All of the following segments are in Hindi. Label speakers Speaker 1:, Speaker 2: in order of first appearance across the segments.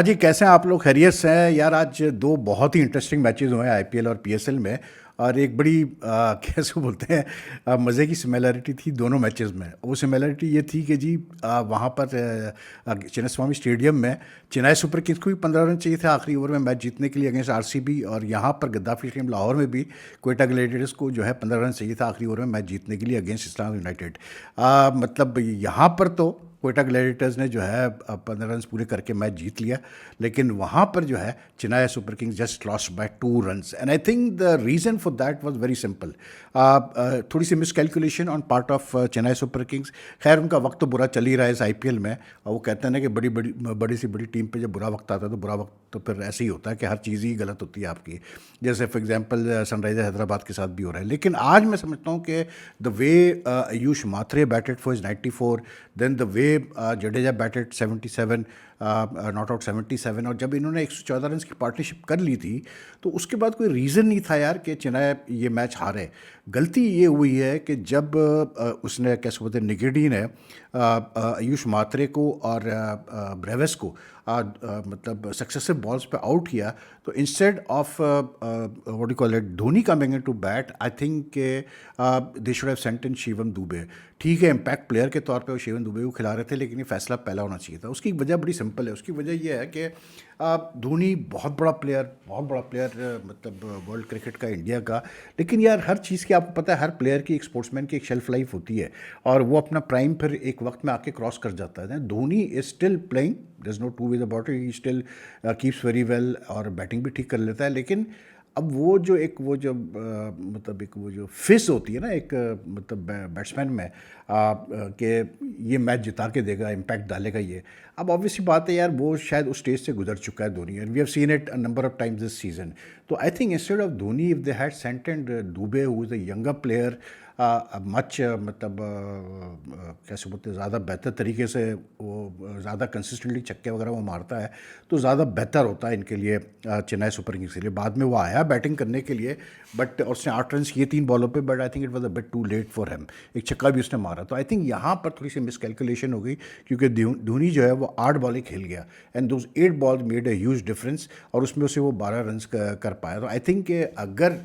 Speaker 1: जी, कैसे हैं आप लोग? खैरियत से हैं? यार आज दो बहुत ही इंटरेस्टिंग मैचेस हुए हैं आईपीएल और पीएसएल में। और एक बड़ी कैसे बोलते हैं, मज़े की सिमिलैरिटी थी दोनों मैचेस में। वो सिमिलैरिटी ये थी कि जी वहाँ पर चिन्नास्वामी स्टेडियम में चेन्नई सुपर किंग्स को भी 15 रन चाहिए थे आखिरी ओवर में मैच जीतने के लिए अगेंस्ट आरसीबी, और यहाँ पर गद्दाफी स्टेडियम लाहौर में भी क्वेटा ग्लैडिएटर्स को जो है 15 रन चाहिए था आखिरी ओवर में मैच जीतने के लिए अगेंस्ट इस्लाम यूनाइटेड। मतलब यहाँ पर तो कोयटा ग्लैडिएटर्स ने जो है 15 रन पूरे करके मैच जीत लिया, लेकिन वहाँ पर जो है Chennai Super Kings just lost by 2 runs. And I think the reason for that was very simple. थोड़ी सी miscalculation on part of Chennai Super Kings. खैर उनका वक्त तो बुरा चल ही रहा है इस आईपीएल में, और वो कहते हैं ना कि बड़ी सी बड़ी टीम पे जब बुरा वक्त आता है तो बुरा वक्त तो फिर ऐसे ही होता है कि हर चीज़ ही गलत होती है आपकी। जैसे फॉर एग्जांपल सनराइजर हैदराबाद के साथ भी हो रहा है। लेकिन आज मैं समझता हूँ कि the way Ayush Mhatre batted for is 94, then the way Jadeja batted 77, not out 77, और जब इन्होंने 114 रन की पार्टनरशिप कर ली थी तो उसके बाद कोई रीज़न नहीं था यार कि चेन्नई ये मैच हारे। गलती ये हुई है कि जब उसने कैसे बोलते हैं निगेडी ने आयुष मात्रे को और ब्रेविस को मतलब सक्सेसिव बॉल्स पे आउट किया, तो instead of what do call it Dhoni coming in to bat, I think they should have sent in Shivam Dube. ठीक है, इम्पैक्ट प्लेयर के तौर पे वो शिवम दुबे को खिला रहे थे, लेकिन ये फैसला पहला होना चाहिए था। उसकी वजह बड़ी सिंपल है। उसकी वजह यह है कि धोनी बहुत बड़ा प्लेयर, मतलब वर्ल्ड क्रिकेट का, इंडिया का। लेकिन यार हर चीज़ की आपको पता है, हर प्लेयर की, एक स्पोर्ट्समैन की एक शेल्फ लाइफ होती है, और वो अपना प्राइम फिर एक वक्त में आके क्रॉस कर जाता है। Dhoni is still playing, there is no two way about it, he still keeps very well, और बैटिंग भी ठीक कर लेता है। लेकिन अब वो जो मतलब एक वो जो फिस होती है ना एक मतलब बैट्समैन में, कि ये मैच जिता के देगा, इम्पैक्ट डालेगा ये। अब ऑब्वियसली बात है यार, वो शायद उस स्टेज से गुजर चुका है Dhoni, and we have seen it a number of times this season. तो I think instead of Dhoni, if they had sent and Dube who is a younger player much, मतलब कैसे बोलते हैं, ज़्यादा बेहतर तरीके से वो ज़्यादा कंसिस्टेंटली छक्के वगैरह वो मारता है, तो ज़्यादा बेहतर होता है इनके लिए, चेन्नई सुपर किंग्स के लिए। बाद में वो आया बैटिंग करने के लिए, बट उसने 8 रन किए 3 बॉलों पे, but I think it was a bit too late for him. एक छक्का भी उसने मारा, तो आई थिंक यहाँ पर थोड़ी सी मिसकैलकुलेशन हो गई, क्योंकि धोनी जो है वो 8 बॉलें खेल गया, and those 8 ball made a huge difference, और उसमें उसे वो 12 रन कर पाया। तो आई थिंक अगर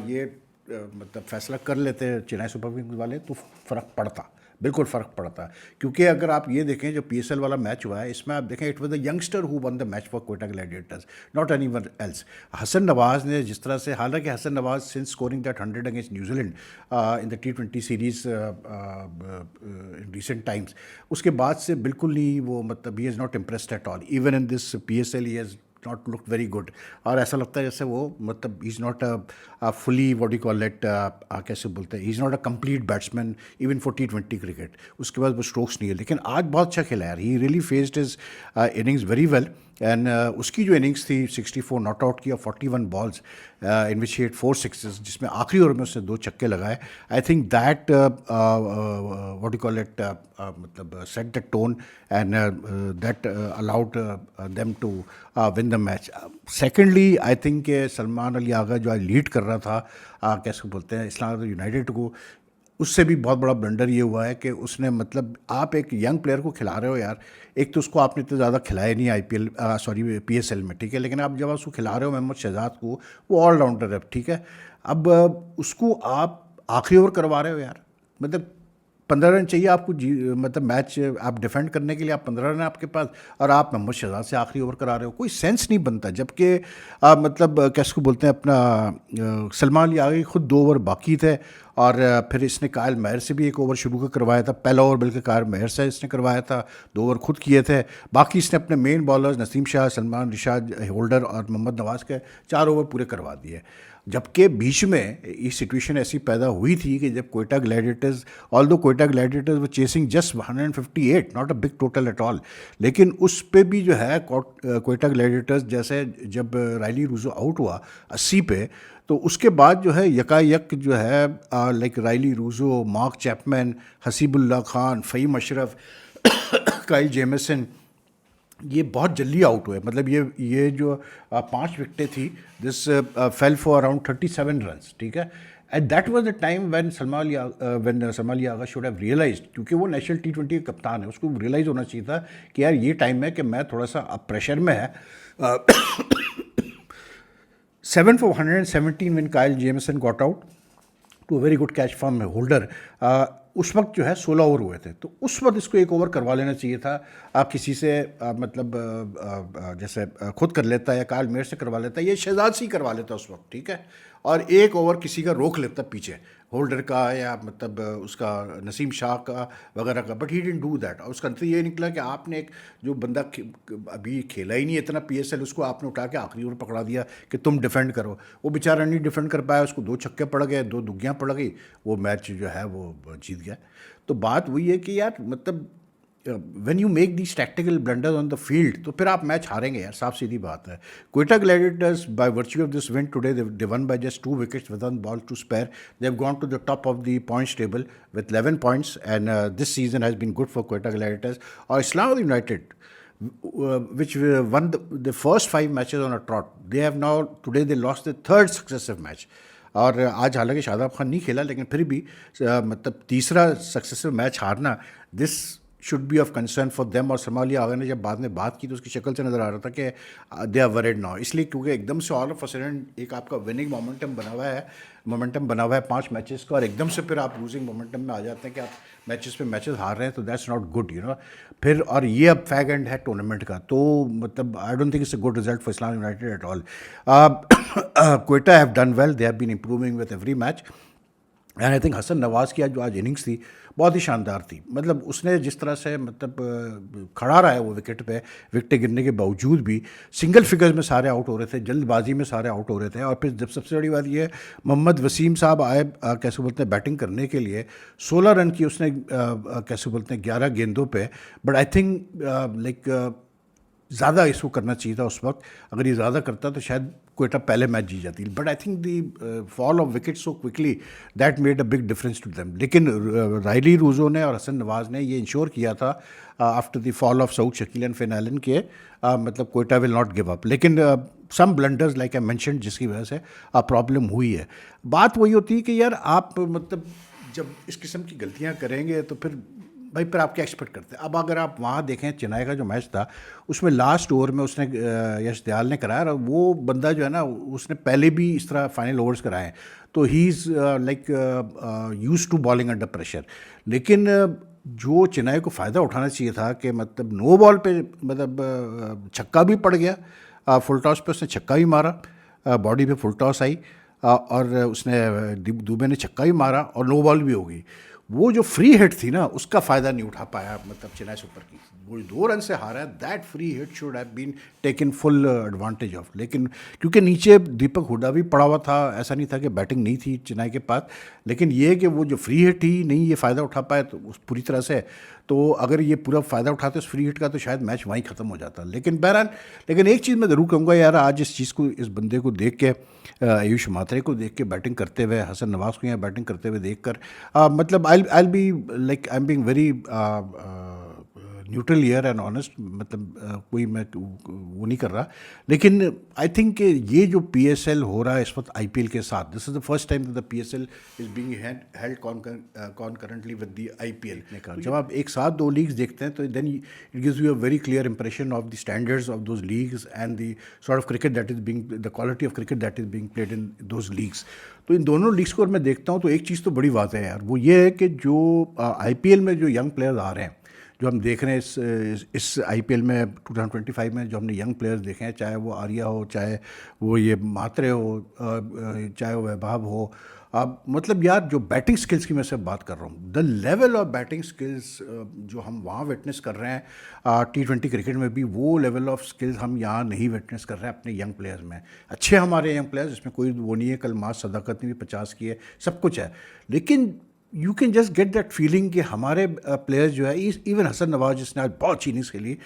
Speaker 1: ये मतलब फैसला कर लेते हैं चेन्नई सुपर किंग्स वाले, तो फ़र्क पड़ता, बिल्कुल फ़र्क पड़ता। क्योंकि अगर आप ये देखें, जो पीएसएल वाला मैच हुआ है, इसमें आप देखें, it was the youngster who won the match for Quetta Gladiators, not anyone else. Hasan Nawaz ने जिस तरह से, हालांकि Hasan Nawaz since scoring that 100 against New Zealand in the T20 series in recent times, उसके बाद से बिल्कुल नहीं वो, मतलब he is not impressed at all. Even in this PSL he has not look very good, और ऐसा लगता है जैसे वो, मतलब he is not a fully, what you call it, कैसे बोलते हैं, ही is not a complete batsman even for T20 cricket. उसके बाद वो स्ट्रोक्स नहीं है, लेकिन आज बहुत अच्छा खेला यार। He really faced his innings very well, and उसकी जो इनिंग्स थी 64 नॉट आउट की और 41 balls in which he hit 4 sixes, जिसमें आखिरी ओवर में उसने 2 छक्के लगाए। I think that what you call it, मतलब set the tone, and that allowed them to win the match. Secondly I think Salman Ali Agha जो आज लीड कर रहा था, कैसे बोलते हैं, इस्लामाबाद यूनाइटेड को, उससे भी बहुत बड़ा ब्लंडर ये हुआ है कि उसने, मतलब आप एक यंग प्लेयर को खिला रहे हो यार, एक तो उसको आपने इतना ज़्यादा खिलाया नहीं आईपीएल, सॉरी पीएसएल में, ठीक है, लेकिन आप जब उसको खिला रहे हो मोहम्मद शहजाद को, वो ऑलराउंडर है, ठीक है। अब उसको आप आखिरी ओवर करवा रहे हो यार, मतलब 15 रन चाहिए आपको जी, मतलब मैच आप डिफेंड करने के लिए, आप 15 रन आपके पास, और आप मोहम्मद शहजाद से आखिरी ओवर करा रहे हो, कोई सेंस नहीं बनता। जबकि मतलब कैसे को बोलते हैं, अपना सलमान अली आगे खुद 2 ओवर बाकी थे, और फिर इसने कायल महर से भी एक ओवर शुरू का करवाया था, पहला ओवर बल्कि कायल महर से इसने करवाया था, 2 ओवर खुद किए थे। बाकी इसने अपने main bowlers Naseem Shah, Salman, Rishad holder और मोहम्मद नवाज़ के 4 ओवर पूरे करवा दिए। जबकि बीच में ये सिचुएशन ऐसी पैदा हुई थी कि जब Quetta Gladiators, although Quetta Gladiators वो chasing just 158, not a big total at all, लेकिन उस पे भी जो है कोयटा ग्लैडिएटर्स, जैसे जब रायली रूजो आउट हुआ 80 पे, तो उसके बाद जो है यकायक जो है, like Rilee Rossouw, Mark Chapman, Hasibullah Khan, Faheem Ashraf, Kyle Jamieson, ये बहुत जल्दी आउट हुए। मतलब ये जो 5 विकेटें थी, this fell for around 37 runs, ठीक है। And that was the time when Salman Ali Agha should have realised, क्योंकि वो नेशनल टी20 के कप्तान है, उसको रियलाइज़ होना चाहिए था कि यार ये टाइम है कि मैं थोड़ा सा अब प्रेशर में है. 7 for 117 when Kyle Jamieson got out to a very good catch from Holder. उस वक्त जो है 16 ओवर हुए थे, तो उस वक्त इसको एक ओवर करवा लेना चाहिए था. आप किसी से मतलब जैसे खुद कर लेता या काल मेयर से करवा लेता, ये शहजाद से ही करवा लेता उस वक्त, ठीक है, और एक ओवर किसी का रोक लेता पीछे होल्डर का या मतलब उसका नसीम शाह का वगैरह का. But he didn't do that. और उसका नतीजा ये निकला कि आपने एक जो बंदा अभी खेला ही नहीं इतना पीएसएल, उसको आपने उठा के आखिरी ओवर पकड़ा दिया कि तुम डिफेंड करो. वो बेचारा नहीं डिफेंड कर पाया, उसको 2 छक्के पड़ गए, 2 दुग्गियाँ पड़ गई, वो मैच जो है वो जीत गया. तो बात वही है कि यार मतलब when you make these tactical blunders on the field तो फिर आप मैच हारेंगे यार, साफ सीधी बात है. Quetta Gladiators by virtue of this win today they won by just 2 wickets with 1 ball to spare. They have gone to the top of the points table with 11 points and this season has been good for Quetta Gladiators. और Islamabad United which won the first 5 matches on a trot, they have now today they lost the 3rd successive match. और आज हालांकि शादाब खान नहीं खेला, लेकिन फिर भी मतलब तीसरा सक्सेसिव मैच हारना, this should be of concern for them. और सलमान अली आगा ने जब बाद में बात की तो उसकी शक्ल से नज़र आ रहा था कि दे आर वरीड नाउ, इसलिए क्योंकि एकदम से ऑल ऑफ अ सडन एक आपका विनिंग मोमेंटम बना हुआ है 5 मैचेस का, और एकदम से फिर आप लूजिंग मोमेंटम में आ जाते हैं कि आप मैचेस पे मैचेस हार रहे हैं, तो that's not good, you know. फिर और ये अब फैग एंड है टूर्नामेंट का, तो मतलब I don't think it's a good result for Islam United at all. Quetta have done well, they have been improving with every match. And I think Hasan Nawaz की जो आज इनिंग्स थी बहुत ही शानदार थी. मतलब उसने जिस तरह से मतलब खड़ा रहा है वो विकेट पे, विकेटें गिरने के बावजूद भी सिंगल फिगर्स में सारे आउट हो रहे थे, जल्दबाजी में सारे आउट हो रहे थे. और फिर जब सबसे बड़ी बात ये, मोहम्मद वसीम साहब आए कैसे बोलते हैं बैटिंग करने के लिए, 16 रन की उसने कैसे बोलते हैं 11 गेंदों पे. बट आई थिंक लाइक ज़्यादा इसको करना चाहिए था उस वक्त. अगर ये ज़्यादा करता तो शायद क्वेटा पहले मैच जीत जाती. But I think the fall of wicket so quickly that made a big difference to them. लेकिन रायली रूजो ने और हसन नवाज़ ने ये इंश्योर किया था after the fall of Saud Shakeel and Finn Allen के मतलब Quetta will not give up. लेकिन some blunders like I mentioned जिसकी वजह से प्रॉब्लम हुई है. बात वही होती है कि यार आप मतलब जब इस किस्म की गलतियाँ करेंगे तो फिर भाई पर आप क्या एक्सपेक्ट करते हैं. अब अगर आप वहाँ देखें चेन्नई का जो मैच था, उसमें लास्ट ओवर में उसने यश दयाल ने कराया, और वो बंदा जो है ना उसने पहले भी इस तरह फाइनल ओवर्स कराए हैं, तो he is like used to bowling under pressure. लेकिन जो चेन्नई को फ़ायदा उठाना चाहिए था कि मतलब नो बॉल पे मतलब छक्का भी पड़ गया, फुल टॉस पे उसने छक्का भी मारा, बॉडी पे फुल टॉस आई, और उसने दुबे ने छक्का भी मारा और नो बॉल भी हो गई. वो जो फ्री हिट थी ना उसका फ़ायदा नहीं उठा पाया मतलब चेन्नई सुपर की, वो 2 रन से हारा है. That free hit should have been taken full advantage of. लेकिन क्योंकि नीचे दीपक हुड्डा भी पड़ा हुआ था, ऐसा नहीं था कि बैटिंग नहीं थी चेन्नई के पास, लेकिन ये कि वो जो फ्री हिट ही नहीं ये फ़ायदा उठा पाया तो उस पूरी तरह से. तो अगर ये पूरा फ़ायदा उठाते उस फ्री हिट का तो शायद मैच वहीं ख़त्म हो जाता. लेकिन बहरहाल, लेकिन एक चीज़ मैं ज़रूर कहूँगा यार, आज इस चीज़ को, इस बंदे को देख के, आयुष मात्रे को देख के बैटिंग करते हुए, हसन नवाज़ को यहाँ बैटिंग करते हुए देख कर मतलब I be like I am being very neutral year and honest. मतलब कोई मैं वो नहीं कर रहा, लेकिन आई थिंक ये जो पीएसएल हो रहा है इस वक्त आईपीएल के साथ, this is the first time the PSL is being held concurrently with the IPL. जब आप एक साथ 2 लीग्स देखते हैं तो then it gives you a very clear impression of the standards of those leagues and the sort of cricket that is being, the quality of cricket that is being played in those leagues. तो इन दोनों लीग्स को अगर मैं देखता हूँ तो एक चीज़ तो बड़ी बात है यार, वो ये है कि जो आईपीएल में जो यंग प्लेयर्स आ रहे हैं, जो हम देख रहे हैं इस आईपीएल में 2025 में जो हमने यंग प्लेयर्स देखे हैं, चाहे वो आर्या हो, चाहे वो ये मात्रे हो, चाहे वो वैभव हो, अब मतलब यार जो बैटिंग स्किल्स की मैं सिर्फ बात कर रहा हूँ, the level of batting skills जो हम वहाँ विटनेस कर रहे हैं T20 क्रिकेट में भी, वो लेवल ऑफ स्किल्स हम यहाँ नहीं विटनेस कर रहे हैं अपने यंग प्लेयर्स में. अच्छे हमारे यंग प्लेयर्स, इसमें कोई वो नहीं है, कल माज सदाकत ने भी 50 किए, सब कुछ है, लेकिन you can just get that feeling कि हमारे प्लेयर्स जो है, इवन हसन नवाज जिसने आज बहुत अच्छी इनिंग्स खेली,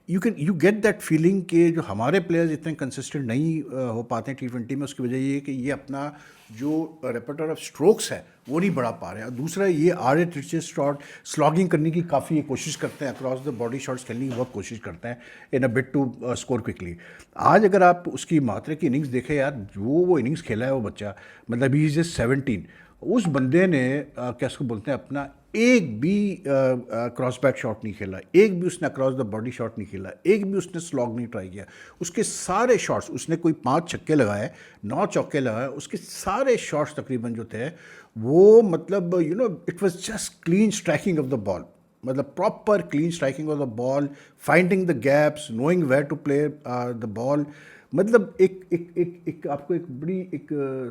Speaker 1: यू गेट दैट फीलिंग कि जो हमारे प्लेयर्स इतने कंसिस्टेंट नहीं हो पाते हैं T20 में, उसकी वजह ये है कि ये अपना जो रेpertoire ऑफ स्ट्रोक्स है वो नहीं बढ़ा पा रहे हैं। और दूसरा ये आड़े तिरछे शॉट स्लॉगिंग करने की काफ़ी कोशिश करते हैं, अक्रॉस द बॉडी शॉट्स खेलने की बहुत कोशिश करते हैं in a bit to score quickly. आज अगर आप उसकी मात्रे की इनिंग्स देखें यार, जो वो इनिंग्स खेला है वो बच्चा, मतलब ही इज 17, उस बंदे ने क्या उसको बोलते हैं अपना एक भी क्रॉस बैक शॉट नहीं खेला, एक भी उसने अक्रॉस द बॉडी शॉट नहीं खेला, एक भी उसने स्लॉग नहीं ट्राई किया। उसके सारे शॉट्स, उसने कोई 5 छक्के लगाए, 9 चौके लगाए, उसके सारे शॉट्स तकरीबन जो थे वो मतलब it was just clean striking off the ball, मतलब proper clean striking off the ball, finding the gaps, knowing where to play the ball. मतलब एक आपको एक बड़ी एक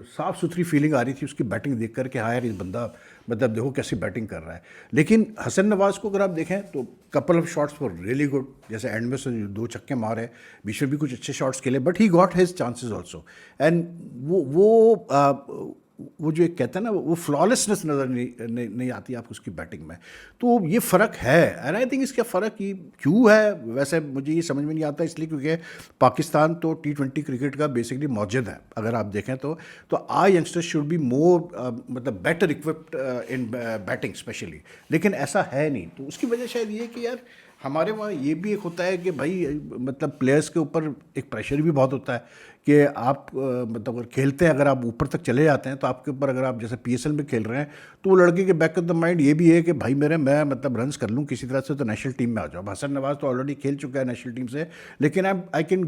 Speaker 1: साफ़ सुथरी फीलिंग आ रही थी उसकी बैटिंग देख कर के हाँ यार, इस बंदा मतलब देखो कैसी बैटिंग कर रहा है। लेकिन हसन नवाज़ को अगर आप देखें तो couple of shots for really good, जैसे एंड में से 2 छक्के मारे, बीच में भी कुछ अच्छे शॉट्स खेले, but he got his chances also. And वो जो एक कहते हैं ना, वो फ्लॉलेसनेस नज़र नहीं आती आपको उसकी बैटिंग में। तो ये फ़र्क है, एंड आई थिंक इसका फ़र्क ये क्यों है वैसे मुझे ये समझ में नहीं आता, इसलिए क्योंकि पाकिस्तान तो T20 क्रिकेट का बेसिकली मौजूद है अगर आप देखें तो are youngsters should be more मतलब better equipped in batting specially, लेकिन ऐसा है नहीं। तो उसकी वजह शायद ये कि यार हमारे वहाँ ये भी एक होता है कि भाई मतलब प्लेयर्स के ऊपर एक प्रेशर भी बहुत होता है कि आप मतलब अगर खेलते हैं, अगर आप ऊपर तक चले जाते हैं तो आपके ऊपर, अगर आप जैसे PSL में खेल रहे हैं तो वो लड़के के बैक ऑफ द माइंड ये भी है कि भाई मैं मतलब रन्स कर लूँ किसी तरह से तो नेशनल टीम में आ जाओ। हसन नवाज़ तो ऑलरेडी खेल चुका है नेशनल टीम से, लेकिन आई कैन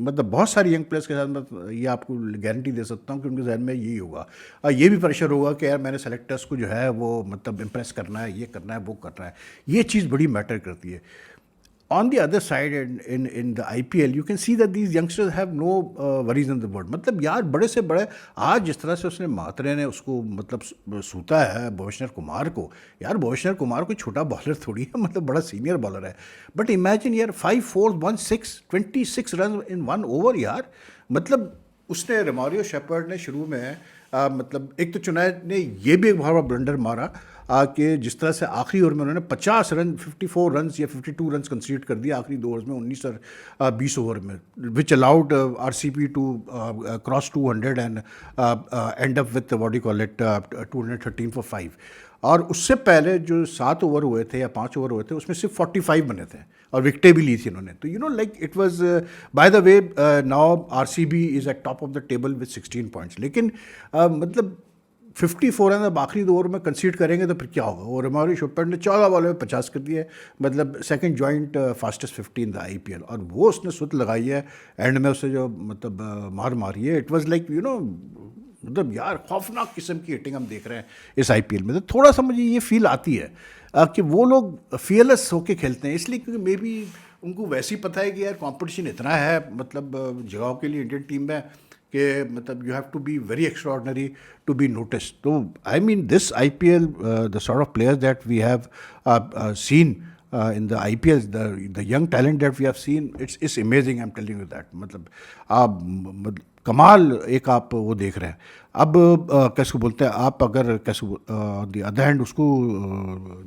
Speaker 1: मतलब बहुत सारी यंग प्लेयर्स के साथ मैं ये आपको गारंटी दे सकता हूँ कि उनके जहन में यही होगा, ये भी प्रेशर होगा कि यार मैंने सेलेक्टर्स को जो है वो मतलब इम्प्रेस करना है, ये करना है, वो करना है। ये चीज़ बड़ी मैटर करती है। On the other side, in the IPL, you can see that these youngsters have no worries in the world. मतलब यार बड़े से बड़े, आज जिस तरह से उसने मात्रे ने उसको मतलब सूता है भुवनेश्वर कुमार को, यार भुवनेश्वर कुमार कोई छोटा बॉलर थोड़ी है, मतलब बड़ा सीनियर बॉलर है। बट इमेजिन यार 5-4-1-6 26 रन इन 1 ओवर यार, मतलब उसने रोमारियो शेपर्ड ने शुरू में मतलब एक तो चुनाव ने ये भी एक बहुत बड़ा ब्लंडर मारा कि जिस तरह से आखिरी ओवर में उन्होंने 50 रन 54 रन या 52 रन कंसीड कर दिया आखिरी 2 ओवर्स में 19 और 20 ओवर में, which allowed RCB to cross 200 and end up with what you call it 213 for 5। और उससे पहले जो 7 ओवर हुए थे या 5 ओवर हुए थे उसमें सिर्फ 45 बने थे और विकेटें भी ली थी इन्होंने। तो like it was by the way now RCB is eight top of the table with 16 points. लेकिन मतलब 54 रन अब आखिरी 2 ओवर में कंसीड करेंगे तो फिर क्या होगा। और रोमारियो शेपर्ड ने 14 बॉल में 50 कर दिए, मतलब second joint fastest 50 in the IPL, और वो उसने सुत लगाई है एंड में उससे जो मतलब मार मारी है। इट वाज लाइक मतलब यार खौफनाक किस्म की हिटिंग हम देख रहे हैं इस IPL में। तो थोड़ा सा मुझे ये फील आती है कि वो लोग फियरलेस होके खेलते हैं, इसलिए क्योंकि मे बी उनको वैसे ही पता है कि यार कंपटीशन इतना है मतलब जगहों के लिए इंडियन टीम में कि मतलब you have to be very extraordinary to be noticed. तो I mean this IPL, the sort of players that we have seen in the IPL, the young talent that we have seen, it's amazing, I'm telling you that। मतलब आप कमाल एक आप वो देख रहे हैं। अब कैसे बोलते हैं आप, अगर कैसे द अदर हैंड उसको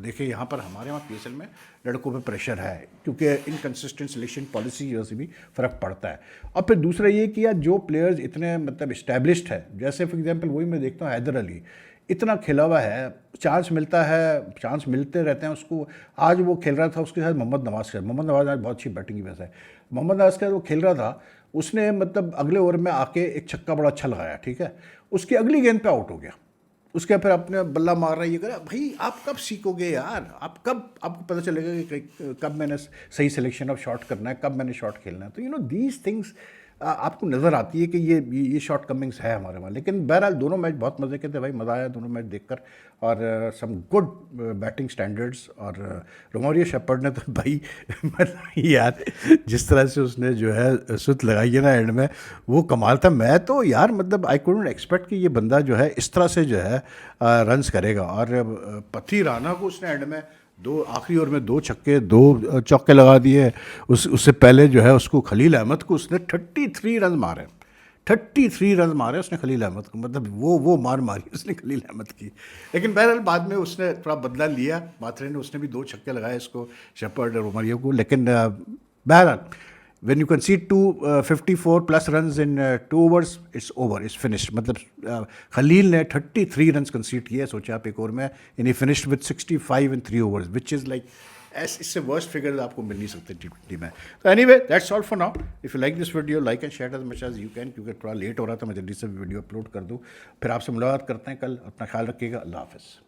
Speaker 1: देखें, यहाँ पर हमारे वहाँ PSL में लड़कों पे प्रेशर है क्योंकि इनकंसिस्टेंट सिलेक्शन पॉलिसी की वजह से भी फ़र्क पड़ता है। और फिर दूसरा ये कि यार जो प्लेयर्स इतने मतलब इस्टेब्लिश्ड है, जैसे फॉर एग्जांपल वही मैं देखता हूँ हैदर अली, इतना खेला हुआ है, चांस मिलता है, चांस मिलते रहते हैं उसको। आज वो खेल रहा था उसके साथ मोहम्मद नवाज़ आज बहुत अच्छी बैटिंग की वजह से मोहम्मद नवाज़ के साथ वो खेल रहा था, उसने मतलब अगले ओवर में आके एक छक्का बड़ा अच्छा लगाया, ठीक है, उसकी अगली गेंद पे आउट हो गया, उसके फिर अपने बल्ला मार रहा है, ये करा। भाई आप कब सीखोगे यार, आप कब आपको पता चलेगा कि कब मैंने सही सिलेक्शन ऑफ शॉट करना है, कब मैंने शॉट खेलना है। तो दीज थिंग्स आपको नज़र आती है कि ये शॉर्ट कमिंग्स है हमारे वहाँ। लेकिन बहरहाल दोनों मैच बहुत मज़े के थे भाई, मज़ा आया दोनों मैच देखकर, और सम गुड बैटिंग स्टैंडर्ड्स। और रोमारियो शेपर्ड ने तो भाई मतलब यार जिस तरह से उसने जो है सुत लगाई है ना एंड में, वो कमाल था। मैं तो यार मतलब आई कुडंट एक्सपेक्ट कि ये बंदा जो है इस तरह से जो है रन्स करेगा। और पथी राना को उसने एंड में आखिरी ओवर में 2 छक्के 2 चौके लगा दिए। उससे पहले जो है उसको खलील अहमद को उसने 33 रन मारे, 33 रन मारे उसने खलील अहमद को, मतलब वो मार मारी उसने खलील अहमद की। लेकिन बहरहाल बाद में उसने थोड़ा बदला लिया, माथरे ने, उसने भी 2 छक्के लगाए इसको शेपर्ड रोमारियो को। लेकिन बहरहाल, when you concede 54 plus runs in 2 overs, it's over, it's finished. मतलब खलील ने 33 रन कंसीड किए, सोचा आप एक ओवर में, and he finished with 65 in 3 overs, which is like इससे वर्स्ट फिगर्स आपको मिल नहीं सकते T20 में. तो anyway that's all for now. If you like this video, like and share as much as you can, क्योंकि थोड़ा लेट हो रहा था, मैं जल्दी से वीडियो अपलोड कर दूँ. फिर आपसे मुलाकात करते हैं कल. अपना ख्याल रखिएगा. अल्लाह हाफ़िज़.